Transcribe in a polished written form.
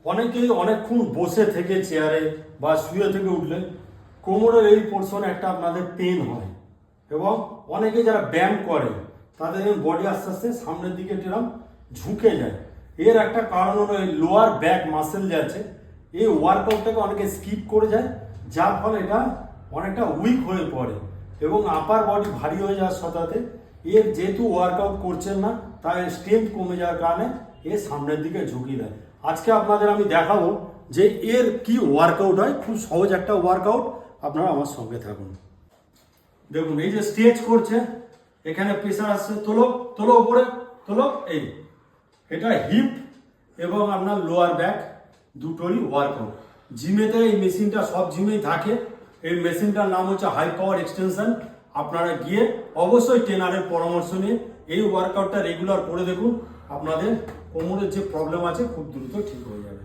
অনেকেই অনেকক্ষণ বসে থেকে চেয়ারে বা শুয়ে থেকে উঠলে কোমরের এই পোর্শনে একটা আপনাদের পেন হয়, এবং অনেকে যারা ব্যায়াম করে তাদের বডি আস্তে আস্তে সামনের দিকে এরকম ঝুঁকে যায়। এর একটা কারণ হলো এই লোয়ার ব্যাক মাসেল যে আছে, এই ওয়ার্কআউটটাকে অনেকে স্কিপ করে যায়, যার ফলে এটা অনেকটা উইক হয়ে পড়ে এবং আপার বডি ভারী হয়ে যাওয়ার সাথে সাথে এর যেহেতু ওয়ার্কআউট করছেন না, তাই স্ট্রেংথ কমে যাওয়ার কারণে এর সামনের দিকে ঝুঁকি দেয়। আজকে আপনাদের আমি দেখাবো যে এর কি ওয়ার্কআউট হয়, খুব সহজ একটা ওয়ার্কআউট, আপনারা আমার সঙ্গে থাকুন। দেখুন এই যে স্ট্রেচ করছে, এখানে প্রেসার আসছে, তোলো তোলো উপরে তোলো, এই এটা হিপ এবং আপনার লোয়ার ব্যাক দুটোরই ওয়ার্কআউট। জিমেতে এই মেশিনটা সব জিমেই থাকে। এই মেশিনটার নাম হচ্ছে হাই পাওয়ার এক্সটেনশন। আপনারা গিয়ে অবশ্যই ট্রেনারের পরামর্শ নিয়ে এই ওয়ার্কআউটটা রেগুলার করে দেখুন, আপনাদের কোমরের যে প্রবলেম আছে খুব দ্রুত ঠিক হয়ে যাবে।